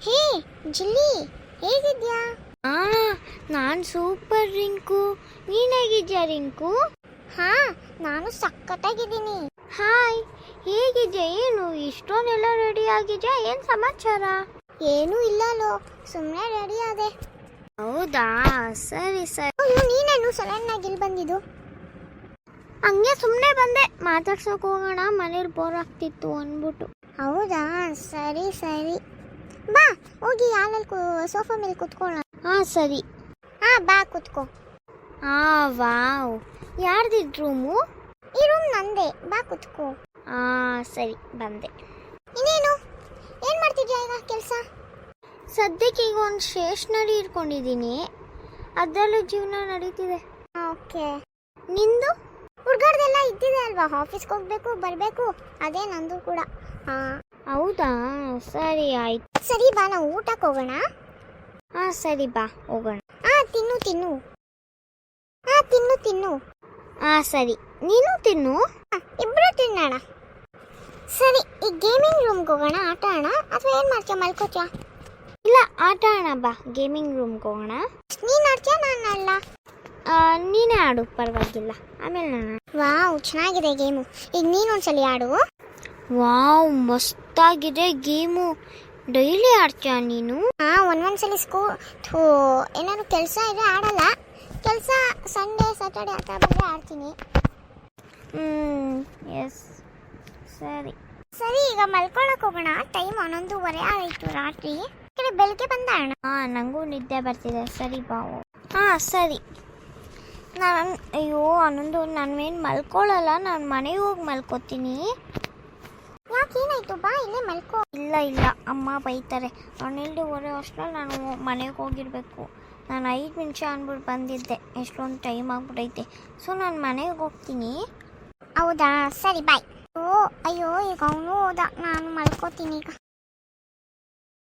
ಹೇ ಜಿಲ್ಲಿ, ಹೇಗಿದ್ಯಾ? ಆ ನಾನು ಸೂಪರ್ ರಿಂಕು. ನೀನ್ ಹೇಗಿದ್ಯಾ ರಿಂಕು? ಹಾ, ನಾನು ಸಖತ್ತಾಗಿದ್ದೀನಿ. ಹಾಯ್, ಹೇಗಿದ್ಯಾ? ಏನು ಇಷ್ಟೊಂದೆಲ್ಲ ರೆಡಿ ಆಗಿದ್ಯಾ? ಏನ್ ಸಮಾಚಾರ? ಏನೂ ಇಲ್ಲಲೋ, ಸುಮ್ಮನೆ ರೆಡಿ ಆದೆ. ಹೌದಾ, ಸರಿ ಸರಿ. ಹೌದು, ನೀನೇನು ಸಡನ್ ಆಗಿ ಇಲ್ಲಿ ಬಂದಿದ್ದು? ಹಂಗೆ ಸುಮ್ಮನೆ ಬಂದೆ, ಮಾತಾಡ್ಸೋಕೆ ಹೋಗೋಣ, ಮನೇಲಿ ಬೋರ್ ಆಗ್ತಿತ್ತು ಅಂದ್ಬಿಟ್ಟು. ಹೌದಾ, ಸರಿ ಸರಿ. ಬಾ ಹೋಗಿ ಆಮೇಲೆ ಸೋಫಾ ಮೇಲೆ ಕುತ್ಕೊಳ್ಳೋಣ. ಹಾ ಸರಿ. ಹಾ ಬಾ ಕುತ್ಕೋ. ಹಾ ವಾವ್, ಯಾರ್ದಿದ್ ರೂಮು? ಈ ರೂಮ್ ನಂದೆ, ಬಾ ಕುತ್ಕೋ. ಹಾ ಸರಿ, ಬಂದೆ. ಇನ್ನೇನು, ಏನ್ ಮಾಡ್ತಿದ್ಯಾ ಈಗ ಕೆಲಸ? ಸದ್ಯಕ್ಕೆ ಈಗ ಒಂದು ಸ್ಟೇಷನರಿ ಇಟ್ಕೊಂಡಿದ್ದೀನಿ, ಅದರಲ್ಲೂ ಜೀವನ ನಡೀತಿದೆ. ಓಕೆ. ನಿಂದು? ಹುಡ್ಗಾಡ್ದೆಲ್ಲ ಇದ್ದಿದೆ ಅಲ್ವಾ, ಆಫೀಸ್ಗೆ ಹೋಗ್ಬೇಕು ಬರಬೇಕು, ಅದೇ ನಂದು ಕೂಡ. ಹಾ ಹೌದಾ, ಸರಿ ಆಯ್ತು. ಸರಿ ಬಾ, ನಾವು ಊಟಕ್ಕೆ ಹೋಗೋಣ. ಹಾ ಸರಿ, ಬಾ ಹೋಗೋಣ. ಹಾ ತಿನ್ನು ತಿನ್ನು. ಹಾ ತಿನ್ನು ತಿನ್ನು. ಹಾ ಸರಿ, ನೀನು ತಿನ್ನು. ಇಬ್ರು ತಿನ್ನೋಣ. ಸರಿ, ಈ ಗೇಮಿಂಗ್ ರೂಮ್ಗೆ ಹೋಗೋಣ, ಆಟ ಆಡೋಣ, ಅಥವಾ ಏನು ಮಾಡ್ತೀಯ, ಮಲ್ಕೋತ್ಯಾ? ಇಲ್ಲ, ಆಟ ಆಡೋಣ ಬಾ, ಗೇಮಿಂಗ್ ರೂಮ್ಗೆ ಹೋಗೋಣ. ನೀನು ಆಡ್ತೀಯಾ, ನಾನು ಅಲ್ಲ? ನೀನೇ ಆಡು, ಪರವಾಗಿಲ್ಲ, ಆಮೇಲೆ ನಾನು. ವಾವ್, ಚೆನ್ನಾಗಿದೆ ಗೇಮು. ಈಗ ನೀನೊಂದ್ಸಲಿ ಆಡು. ವಾವ್, ಮಸ್ತಾಗಿದೆ ಗೇಮು. ಡೈಲಿ ಆಡ್ತೀಯಾ ನೀನು? ಹಾ, ಒಂದೊಂದ್ಸಲಿ ಏನಾದ್ರು ಕೆಲಸ ಇದ್ರೆ ಆಡಲ್ಲ. ಕೆಲಸ ಸಂಡೇ ಸ್ಯಾಟರ್ಡೆ ಆ ಥರ ಬಂದರೆ ಆಡ್ತೀನಿ. ಎಸ್, ಸರಿ ಸರಿ, ಈಗ ಮಲ್ಕೊಳಕ್ಕೆ ಹೋಗೋಣ. ಟೈಮ್ 11:30 ಆಯಿತು ರಾತ್ರಿ. ಈ ಕಡೆ ಬೆಳಗ್ಗೆ ಬಂದಾಣ. ನನಗೂ ನಿದ್ದೆ ಬರ್ತಿದೆ. ಸರಿ ಬಾವು. ಸರಿ. ಅಯ್ಯೋ ಅನ್ನೊಂದು, ನಾನೇನು ಮಲ್ಕೊಳ್ಳಲ್ಲ, ನಾನು ಮನೆಗೆ ಹೋಗಿ ಮಲ್ಕೋತೀನಿ. ಯಾಕೆ, ಏನಾಯ್ತು? ಬಾ ಇಲ್ಲೇ ಮಲ್ಕೋ. ಇಲ್ಲ, ಅಮ್ಮ ಬೈತಾರೆ. 12:30 ಅಷ್ಟರಲ್ಲಿ ನಾನು ಮನೆಗೆ ಹೋಗಿರಬೇಕು. ನಾನು 5 ನಿಮಿಷ ಅಂದ್ಬಿಟ್ಟು ಬಂದಿದ್ದೆ, ಎಷ್ಟೊಂದು ಟೈಮ್ ಆಗ್ಬಿಟ್ಟೈತೆ. ಸೊ ನಾನು ಮನೆಗೆ ಹೋಗ್ತೀನಿ. ಹೌದಾ, ಸರಿ ಬಾಯ್. ಅಯ್ಯೋ ಈಗ ಅವನು ಹೋದ, ನಾನು ಮಲ್ಕೋತೀನಿ ಈಗ.